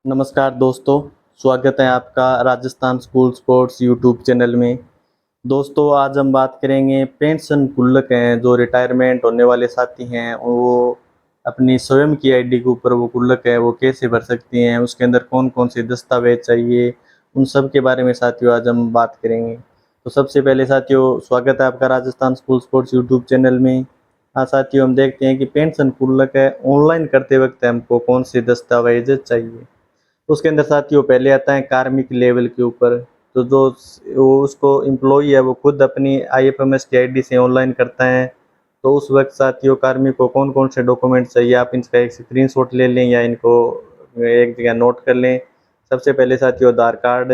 नमस्कार दोस्तों, स्वागत है आपका Rajasthan school sports YouTube channel में। दोस्तों आज हम बात करेंगे पेंशन गुल्लक हैं जो रिटायरमेंट होने वाले साथी हैं वो अपनी स्वयं की आईडी के ऊपर वो गुल्लक है वो कैसे भर सकती हैं, उसके अंदर कौन कौन से दस्तावेज चाहिए, उन सब के बारे में साथियों आज हम बात करेंगे। तो सबसे पहले साथियों स्वागत है आपका Rajasthan school sports YouTube channel में। हाँ साथियों, हम देखते हैं कि पेंशन गुल्लक है ऑनलाइन करते वक्त हमको कौन से दस्तावेज चाहिए। उसके अंदर साथियों पहले आता है कार्मिक लेवल के ऊपर। तो जो वो उसको एम्प्लॉई है वो खुद अपनी आईएफएमएस की आईडी से ऑनलाइन करता है। तो उस वक्त साथियों कार्मिक को कौन कौन से डॉक्यूमेंट चाहिए, आप इनका एक स्क्रीनशॉट ले लें या इनको एक जगह नोट कर लें। सबसे पहले साथियों Aadhaar card,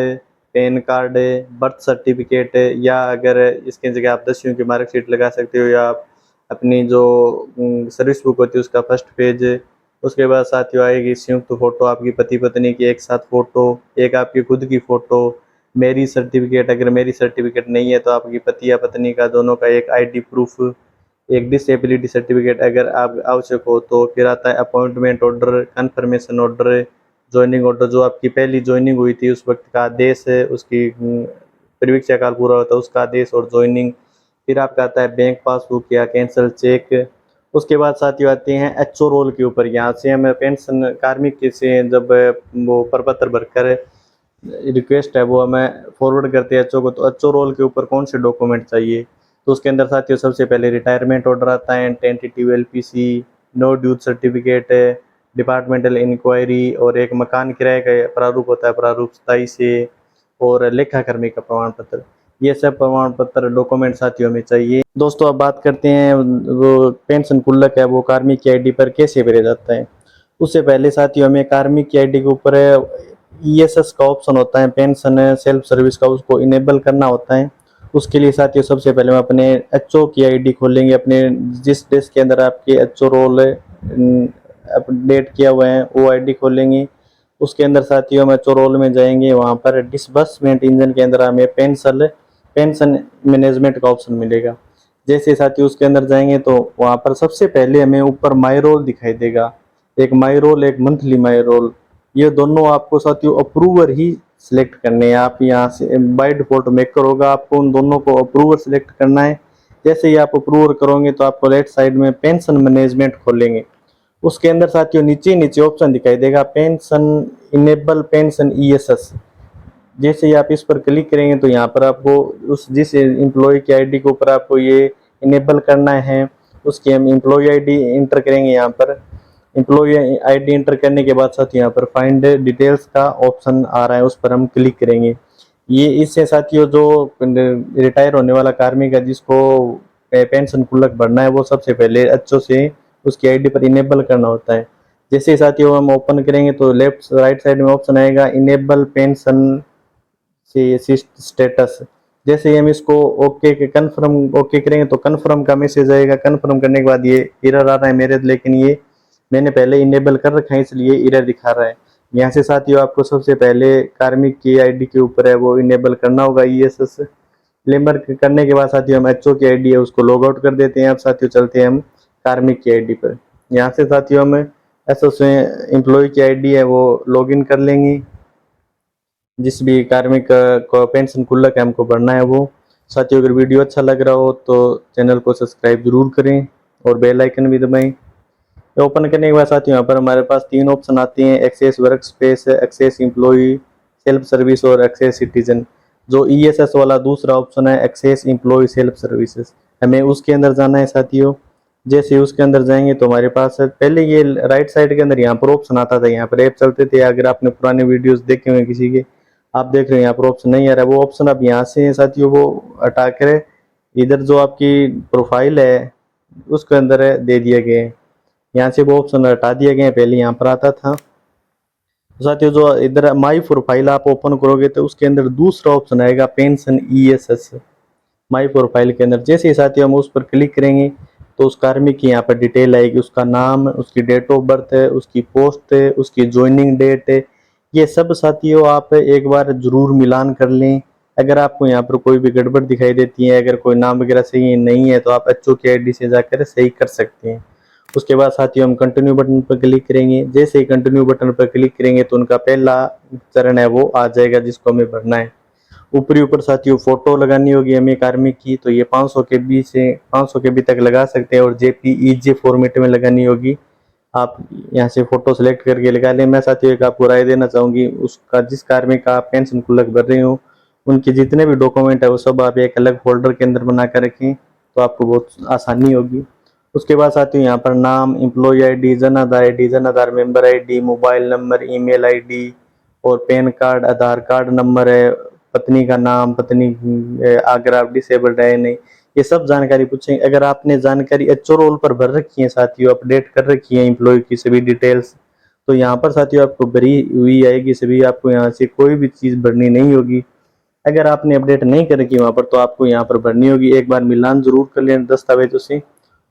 PAN card, birth certificate, या अगर इसकी जगह आप 10वीं की मार्कशीट लगा सकते हो, या आप अपनी जो सर्विस बुक होती है उसका फर्स्ट पेज। उसके बाद साथियों आएगी संयुक्त फोटो, आपकी पति पत्नी की एक साथ फोटो, एक आपकी खुद की फोटो, मैरिज सर्टिफिकेट, अगर मैरिज सर्टिफिकेट नहीं है तो आपकी पति या पत्नी का दोनों का एक आईडी प्रूफ, एक डिसेबिलिटी सर्टिफिकेट अगर आप आवश्यक हो तो। फिर आता है appointment order, confirmation order, joining order, जो आपकी पहली ज्वाइनिंग हुई थी उस वक्त का आदेश है, उसकी परिवीक्षा काल पूरा होता है उसका आदेश और ज्वाइनिंग। फिर आपका आता है बैंक पासबुक या कैंसल चेक। उसके बाद साथियों आते हैं एचओ रोल के ऊपर। यहाँ से हमें पेंशन कार्मिक से जब वो प्रपत्र भरकर रिक्वेस्ट है वो हमें फॉरवर्ड करते हैं एचओ को, तो एचओ रोल के ऊपर कौन से डॉक्यूमेंट चाहिए। तो उसके अंदर साथियों सबसे पहले रिटायरमेंट ऑर्डर आता है, tentative LPC, no dues certificate, departmental inquiry, और एक मकान किराए का प्रारूप होता है, प्रारूप 27 से, और लेखाकर्मी का प्रमाण पत्र। ये सब प्रमाण पत्र डॉक्यूमेंट साथियों में चाहिए। दोस्तों अब बात करते हैं वो पेंशन गुल्लक है वो कार्मिक की आईडी पर कैसे भरा जाता है। उससे पहले साथियों हमें कार्मिक की आईडी के ऊपर ईएसएस का ऑप्शन होता है, पेंशन सेल्फ सर्विस का, उसको इनेबल करना होता है। उसके लिए साथियों सबसे पहले हम अपने एचओ की आईडी खोलेंगे, अपने जिस देश के अंदर आपके एचओ रोल अपडेट किया हुआ है वो आईडी खोलेंगे। उसके अंदर साथियों हम एचओ रोल में जाएंगे, वहाँ पर डिसबर्समेंट इंजन के अंदर हमें पेंशन मैनेजमेंट का ऑप्शन मिलेगा। जैसे साथियों उसके अंदर जाएंगे तो वहाँ पर सबसे पहले हमें ऊपर माई रोल दिखाई देगा, एक माई रोल एक मंथली माई रोल। ये दोनों आपको साथियों अप्रूवर ही सिलेक्ट करने हैं। आप यहाँ से बाय डिफॉल्ट मेकर होगा, आपको उन दोनों को अप्रूवर सिलेक्ट करना है। जैसे ही आप अप्रूवर करोगे तो आपको लेफ्ट साइड में पेंशन मैनेजमेंट खोलेंगे। उसके अंदर साथियों नीचे नीचे ऑप्शन दिखाई देगा पेंशन इनेबल पेंशन ईएसएस। जैसे ही आप इस पर क्लिक करेंगे तो यहाँ पर आपको उस जिस एम्प्लॉय की आईडी के ऊपर आपको ये इनेबल करना है उसकी हम एम्प्लॉय आईडी इंटर करेंगे। यहाँ पर एम्प्लॉय आईडी इंटर करने के बाद साथ यहाँ पर फाइंड डिटेल्स का ऑप्शन आ रहा है, उस पर हम क्लिक करेंगे। ये इससे साथियों जो रिटायर होने वाला कार्मिक है जिसको पेंशन गुल्लक भरना है वो सबसे पहले अच्छों से उसकी आईडी पर इनेबल करना होता है। जैसे साथियों हम ओपन करेंगे तो लेफ्ट राइट साइड में ऑप्शन आएगा इनेबल पेंशन से स्टेटस। जैसे ही हम इसको ओके के कन्फर्म ओके करेंगे तो कन्फर्म का मैसेज आएगा। कन्फर्म करने के बाद ये एरर आ रहा है मेरे, लेकिन ये मैंने पहले इनेबल कर रखा है इसलिए एरर दिखा रहा है। यहाँ से साथियों आपको सबसे पहले कार्मिक की आईडी के ऊपर है वो इनेबल करना होगा ईएसएस। लेबर करने के बाद साथियों हम एचओ की आईडी है उसको लॉग आउट कर देते हैं। अब साथियों चलते हैं हम कार्मिक की आईडी पर। यहाँ से साथियों हम एसओ से एम्प्लॉय की आईडी है वो लॉग इन कर लेंगे, जिस भी कार्मिक को पेंशन गुल्लक है हमको भरना है वो। साथियों अगर वीडियो अच्छा लग रहा हो तो चैनल को सब्सक्राइब जरूर करें और बेल आइकन भी दबाएं। तो ओपन करने के बाद साथियों यहाँ पर हमारे पास तीन ऑप्शन आते हैं, access work space, access employ self service और एक्सेस सिटीजन। जो ईएसएस वाला दूसरा ऑप्शन है एक्सेस एम्प्लॉय सेल्फ सर्विसेज, हमें उसके अंदर जाना है साथियों। जैसे उसके अंदर जाएंगे तो हमारे पास पहले ये राइट साइड के अंदर यहाँ पर ऑप्शन आता था, यहाँ पर ऐप चलते थे, अगर आपने पुराने वीडियोस देखे हुए किसी के आप देख रहे हैं यहाँ पर ऑप्शन नहीं आ रहा है, वो ऑप्शन अब यहाँ से साथियों वो हटा कर इधर जो आपकी प्रोफाइल है उसके अंदर दे दिए गए हैं। यहाँ से वो ऑप्शन हटा दिए गए हैं, पहले यहाँ पर आता था। तो साथियों जो इधर माई प्रोफाइल आप ओपन करोगे तो उसके अंदर दूसरा ऑप्शन आएगा पेंशन ईएसएस माई प्रोफाइल के अंदर। जैसे ही साथियों हम उस पर क्लिक करेंगे तो उस कार्मिक की यहाँ पर डिटेल आएगी, उसका नाम, उसकी डेट ऑफ बर्थ है, उसकी पोस्ट है, उसकी ज्वाइनिंग डेट है। ये सब साथियों आप एक बार जरूर मिलान कर लें। अगर आपको यहाँ पर कोई भी गड़बड़ दिखाई देती है, अगर कोई नाम वगैरह सही नहीं है तो आप एचओ की आईडी से जाकर सही कर सकते हैं। उसके बाद साथियों हम कंटिन्यू बटन पर क्लिक करेंगे। जैसे ही कंटिन्यू बटन पर क्लिक करेंगे तो उनका पहला चरण है वो आ जाएगा जिसको हमें भरना है। ऊपरी ऊपर साथियों फोटो लगानी होगी हमें कार्मिक की, तो ये 500 KB से 500 KB तक लगा सकते हैं और JPEG फॉर्मेट में लगानी होगी। आप यहाँ से फोटो सेलेक्ट करके लगा लें। मैं साथियों एक आपको राय देना चाहूँगी, उसका जिस कार्मिक का आप पेंशन गुल्लक भर रहे हो उनके जितने भी डॉक्यूमेंट है वो सब आप एक अलग फोल्डर के अंदर बना कर रखें तो आपको बहुत आसानी होगी। उसके बाद साथियों यहाँ पर नाम, employ ID, Jan Aadhaar member ID, mobile number, email ID और PAN card, Aadhaar card number है, पत्नी का नाम, पत्नी अगर आप डिसेबल्ड है नहीं, ये सब जानकारी पूछेंगे। अगर आपने जानकारी एचओ रोल पर भर रखी है साथियों, अपडेट कर रखी है एम्प्लॉय की सभी डिटेल्स, तो यहाँ पर साथियों आपको भरी हुई आएगी सभी, आपको यहाँ से कोई भी चीज़ भरनी नहीं होगी। अगर आपने अपडेट नहीं कर रखी वहाँ पर तो आपको यहाँ पर भरनी होगी। एक बार मिलान जरूर कर लें दस्तावेजों से,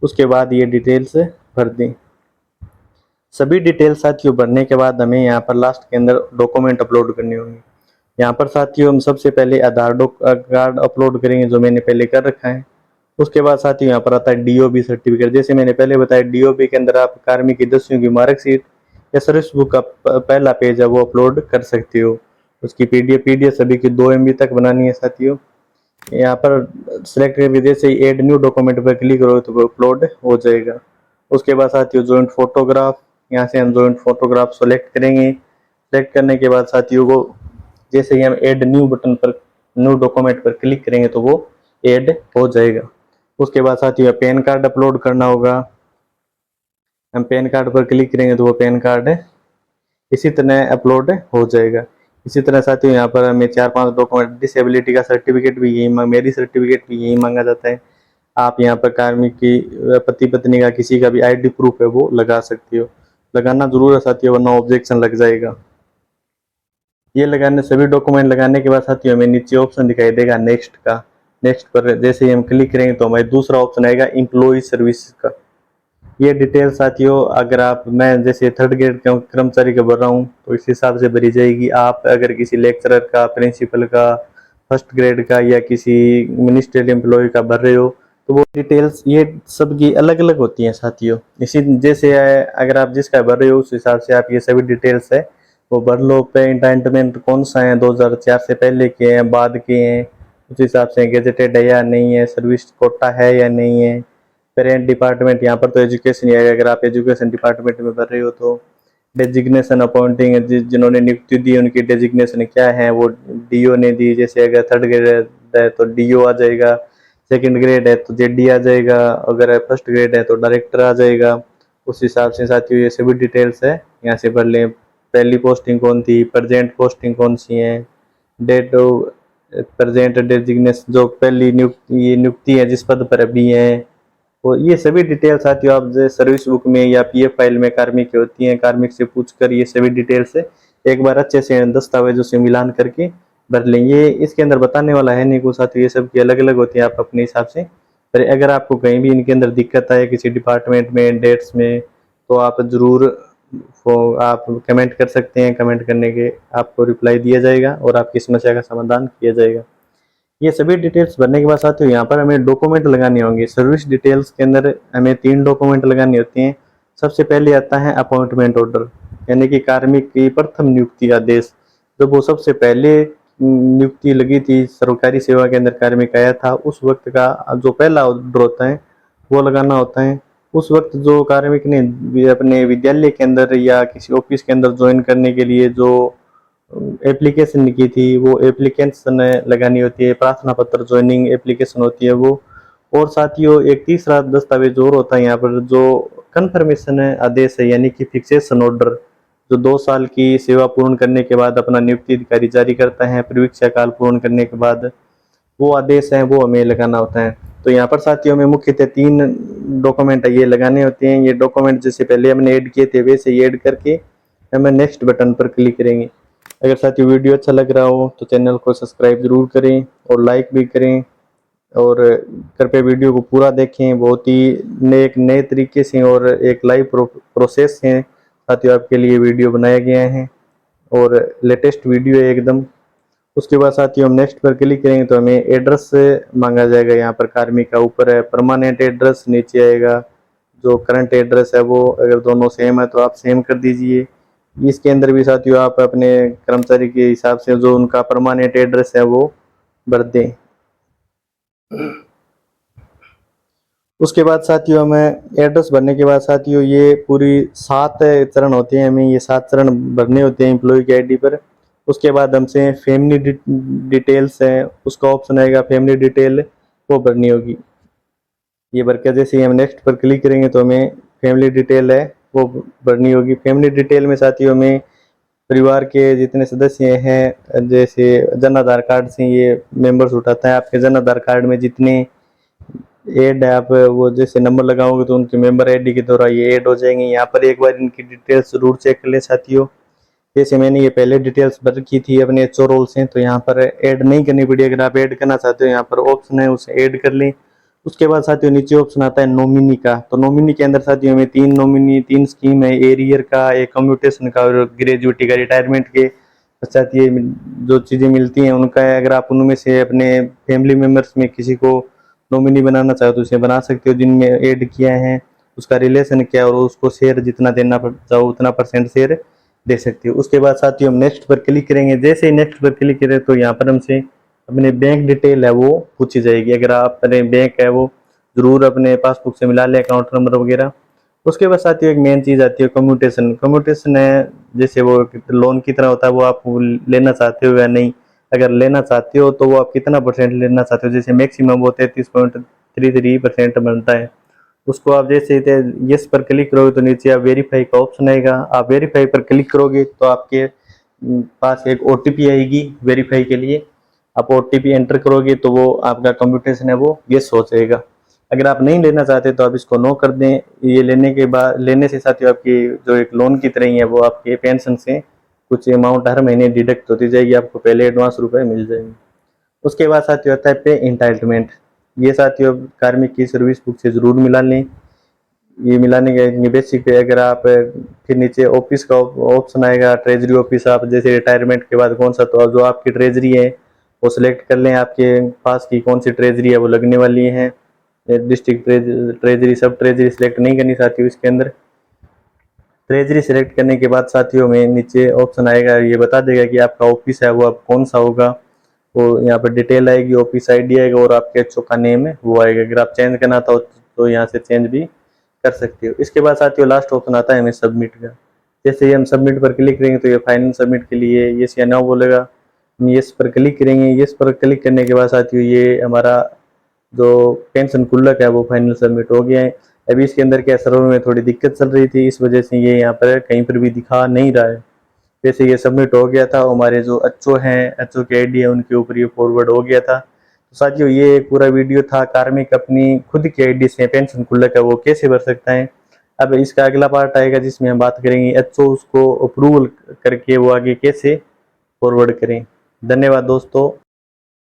उसके बाद ये डिटेल्स भर दें। सभी डिटेल साथियों भरने के बाद हमें यहाँ पर लास्ट के अंदर डॉक्यूमेंट अपलोड करने होंगे। यहाँ पर साथियों हम सबसे पहले आधार कार्ड अपलोड करेंगे जो मैंने पहले कर रखा है। उसके बाद साथियों यहाँ पर आता है DOB सर्टिफिकेट। जैसे मैंने पहले बताया DOB के अंदर आप कार्मिक की 10वीं की मार्कशीट या सर्विस बुक का पहला पेज है वो अपलोड कर सकते हो। उसकी PDF सभी की 2 MB तक बनानी है साथियों। यहाँ पर सिलेक्ट करके जैसे ही ऐड न्यू डॉक्यूमेंट पर क्लिक करोगे तो वो अपलोड हो जाएगा। उसके बाद साथियों जॉइंट फोटोग्राफ, यहाँ से हम जॉइंट फोटोग्राफ सेलेक्ट करेंगे। सेलेक्ट करने के बाद साथियों को जैसे ही हम ऐड न्यू बटन पर न्यू डॉक्यूमेंट पर क्लिक करेंगे तो वो ऐड हो जाएगा। उसके बाद साथियों पैन कार्ड अपलोड करना होगा। हम पैन कार्ड पर क्लिक करेंगे तो वो पैन कार्ड इसी तरह अपलोड हो जाएगा। इसी तरह साथियों यहाँ पर हमें 4-5 डॉक्यूमेंट, डिसेबिलिटी का सर्टिफिकेट भी यही मेरी सर्टिफिकेट भी यही मांगा जाता है। आप यहाँ पर कार्मिक की पति पत्नी का किसी का भी ID प्रूफ है वो लगा सकते हो। लगाना जरूर है साथियों वरना ऑब्जेक्शन लग जाएगा। ये लगाने सभी डॉक्यूमेंट लगाने के बाद साथियों हमें नीचे ऑप्शन दिखाई देगा नेक्स्ट का। नेक्स्ट पर जैसे ही हम क्लिक करेंगे तो हमारे दूसरा ऑप्शन आएगा एम्प्लॉय सर्विस का। ये डिटेल साथियों अगर आप, मैं जैसे 3rd ग्रेड का कर्मचारी का भर रहा हूँ तो इस हिसाब से भरी जाएगी। आप अगर किसी लेक्चरर का, प्रिंसिपल का, 1st ग्रेड का या किसी मिनिस्ट्रियल एम्प्लॉय का भर रहे हो तो वो डिटेल्स ये सब की अलग अलग होती हैं साथियों। इसी जैसे अगर आप जिसका भर रहे हो उस हिसाब से आप ये सभी डिटेल्स है वो भर लो। पे एंटाइटलमेंट कौन सा है, 2004 से पहले के हैं, बाद के हैं, उस हिसाब से गेजेटेड है या नहीं है, सर्विस कोटा है या नहीं है। पेरेंट डिपार्टमेंट यहाँ पर तो एजुकेशन ही आएगा, अगर आप एजुकेशन डिपार्टमेंट में भर रहे हो तो। डेजिग्नेशन अपॉइंटिंग जिन्होंने नियुक्ति दी उनकी डेजिग्नेशन क्या है, वो DO ने दी। जैसे अगर 3rd ग्रेड है तो DO आ जाएगा, 2nd ग्रेड है तो JD आ जाएगा, अगर 1st ग्रेड है तो डायरेक्टर आ जाएगा। उस हिसाब से साथियों ये सभी डिटेल्स है यहाँ से भर लें। पहली पोस्टिंग कौन थी, प्रेजेंट पोस्टिंग कौन सी है, डेट ऑफ प्रेजेंट डेजिग्नेशन जो पहली नियुक्ति है जिस पद पर अभी है, और ये सभी डिटेल साथियों आप जो सर्विस बुक में या PF फाइल में कार्मिक की होती हैं, कार्मिक से पूछकर ये सभी डिटेल्स है एक बार अच्छे से दस्तावेजों से मिलान करके भर लें। ये इसके अंदर बताने वाला है नहीं कुछ साथियों, ये सब की अलग अलग होती है, आप अपने हिसाब से। पर अगर आपको कहीं भी इनके अंदर दिक्कत आए किसी डिपार्टमेंट में, डेट्स में, तो आप ज़रूर आप कमेंट कर सकते हैं। कमेंट करने के आपको रिप्लाई दिया जाएगा और आपकी समस्या का समाधान किया जाएगा। ये सभी डिटेल्स भरने के बाद साथियों यहाँ पर हमें डॉक्यूमेंट लगाने होंगे। सर्विस डिटेल्स के अंदर हमें 3 डॉक्यूमेंट लगानी होती हैं। सबसे पहले आता है अपॉइंटमेंट ऑर्डर, यानी कि कार्मिक की प्रथम नियुक्ति आदेश। जब वो सबसे पहले नियुक्ति लगी थी सरकारी सेवा के अंदर कार्मिक आया था उस वक्त का जो पहला ऑर्डर होता है वो लगाना होता है। उस वक्त जो कार्मिक ने अपने विद्यालय के अंदर या किसी ऑफिस के अंदर ज्वाइन करने के लिए जो एप्लीकेशन की थी वो एप्लीकेशन लगानी होती है, प्रार्थना पत्र ज्वाइनिंग एप्लीकेशन होती है वो। और साथियों एक तीसरा दस्तावेज और होता है यहाँ पर जो कन्फर्मेशन आदेश है, यानी कि फिक्सेशन ऑर्डर, जो 2 साल की सेवा पूर्ण करने के बाद अपना नियुक्ति अधिकारी जारी करता है प्रवीक्षा काल पूर्ण करने के बाद, वो आदेश है वो हमें लगाना होता है। तो यहाँ पर साथियों में मुख्यतः 3 डॉक्यूमेंट ये लगाने होते हैं। ये डॉक्यूमेंट जैसे पहले हमने ऐड किए थे वैसे ही ऐड करके हमें नेक्स्ट बटन पर क्लिक करेंगे। अगर साथियों वीडियो अच्छा लग रहा हो तो चैनल को सब्सक्राइब जरूर करें और लाइक भी करें, और कृपया वीडियो को पूरा देखें। बहुत ही नए तरीके से और एक लाइव प्रोसेस है साथियों आपके लिए वीडियो बनाया गया है और लेटेस्ट वीडियो है एकदम। उसके बाद साथियों हम नेक्स्ट पर क्लिक करेंगे तो हमें एड्रेस मांगा जाएगा। यहाँ पर कार्मिक का ऊपर है परमानेंट एड्रेस, नीचे आएगा जो करंट एड्रेस है वो अगर दोनों सेम है तो आप सेम कर दीजिए। इसके अंदर भी साथियों आप अपने कर्मचारी के हिसाब से जो उनका परमानेंट एड्रेस है वो भर दें। उसके बाद साथियों हमें एड्रेस भरने के बाद साथियों ये पूरी 7 चरण होते हैं, हमें ये 7 चरण भरने होते हैं एम्प्लॉय की आईडी पर। उसके बाद हमसे फैमिली डिटेल्स है, उसका ऑप्शन आएगा फैमिली डिटेल, वो भरनी होगी। ये भर के जैसे ही हम नेक्स्ट पर क्लिक करेंगे तो हमें फैमिली डिटेल है वो भरनी होगी। फैमिली डिटेल में साथियों हमें परिवार के जितने सदस्य हैं, जैसे जन आधार कार्ड से ये मेंबर्स उठाता है, आपके जन आधार कार्ड में जितने ऐड है, आप वो जैसे नंबर लगाओगे तो उनके मेंबर आईडी के द्वारा ये ऐड हो जाएंगे। यहाँ पर एक बार इनकी डिटेल्स जरूर चेक कर लें साथियों। जैसे मैंने ये पहले डिटेल्स भर रखी थी अपने एचओ रोल से, तो यहाँ पर ऐड नहीं करनी पड़ी। अगर आप ऐड करना चाहते हो यहाँ पर ऑप्शन है उसे ऐड कर लें। उसके बाद साथियों नीचे ऑप्शन आता है नॉमिनी का, तो नॉमिनी के अंदर साथियों में 3 नॉमिनी 3 स्कीम है, एरियर का, एक कम्यूटेशन का और ग्रेजुएटी का, रिटायरमेंट के पश्चात ये जो चीज़ें मिलती हैं उनका है। अगर आप उनमें से अपने फैमिली मेम्बर्स में किसी को नॉमिनी बनाना चाहो तो उसे बना सकते हो, जिनमें ऐड किया है उसका रिलेशन क्या और उसको शेयर जितना देना चाहो उतना परसेंट शेयर दे सकते हो। उसके बाद साथियों हम नेक्स्ट पर क्लिक करेंगे। जैसे ही नेक्स्ट पर क्लिक करें तो यहाँ पर हमसे अपने बैंक डिटेल है वो पूछी जाएगी। अगर आप अपने बैंक है वो जरूर अपने पासबुक से मिला लें, अकाउंट नंबर वगैरह। उसके बाद साथियों एक मेन चीज़ आती है कम्यूटेशन। कम्यूटेशन है जैसे वो लोन की तरह होता है, वो आप लेना चाहते हो या नहीं। अगर लेना चाहते हो तो वो आप कितना परसेंट लेना चाहते हो, जैसे मैक्सिमम वो 33.33% बनता है। उसको आप जैसे यस पर क्लिक करोगे तो नीचे आप वेरीफाई का ऑप्शन आएगा। आप वेरीफाई पर क्लिक करोगे तो आपके पास एक ओटीपी आएगी वेरीफाई के लिए। आप ओटीपी एंटर करोगे तो वो आपका कंप्यूटेशन है वो यस हो जाएगा। अगर आप नहीं लेना चाहते तो आप इसको नो कर दें। ये लेने के बाद लेने से साथियों आपकी जो एक लोन की तरह ही है वो आपके पेंशन से कुछ अमाउंट हर महीने डिडक्ट होती जाएगी, आपको पहले एडवांस रुपए मिल जाएंगे। उसके बाद साथियों आता है पे इंटाइटलमेंट। ये साथियों कार्मिक की सर्विस बुक से जरूर मिला लें। ये मिलाने के बेसिक पे अगर आप फिर नीचे ऑफिस का ऑप्शन आएगा, ट्रेजरी ऑफिस, आप जैसे रिटायरमेंट के बाद कौन सा, तो जो आपकी ट्रेजरी है वो सिलेक्ट कर लें, आपके पास की कौन सी ट्रेजरी है वो लगने वाली है। डिस्ट्रिक्ट ट्रेजरी सब ट्रेजरी सिलेक्ट नहीं करनी साथियों। इसके अंदर ट्रेजरी सिलेक्ट करने के बाद साथियों में नीचे ऑप्शन आएगा, ये बता देगा कि आपका ऑफिस है वो अब कौन सा होगा। वो यहाँ पर डिटेल आएगी, ऑफिस आईडी आएगा और आपके एचओ का नेम है वो आएगा। अगर आप चेंज करना था तो यहाँ से चेंज भी कर सकते हो। इसके बाद साथियों लास्ट ऑप्शन आता है हमें सबमिट का। जैसे ही हम सबमिट पर क्लिक करेंगे तो ये फाइनल सबमिट के लिए यस या नो बोलेगा। हम यस पर क्लिक करेंगे। यस पर क्लिक करने के बाद साथियों ये हमारा जो पेंशन गुल्लक है वो फाइनल सबमिट हो गया है। अभी इसके अंदर क्या सर्वर में थोड़ी दिक्कत चल रही थी, इस वजह से ये यहाँ पर कहीं पर भी दिखा नहीं रहा है। जैसे ये सबमिट हो गया था, हमारे जो एचओ हैं, एचओ के आईडी है उनके ऊपर ये फॉरवर्ड हो गया था। तो साथियों ये एक पूरा वीडियो था, कार्मिक अपनी खुद की आईडी से पेंशन गुल्लक है वो कैसे भर सकता है। अब इसका अगला पार्ट आएगा जिसमें हम बात करेंगे एचओ उसको अप्रूवल करके वो आगे कैसे फॉरवर्ड करें। धन्यवाद दोस्तों।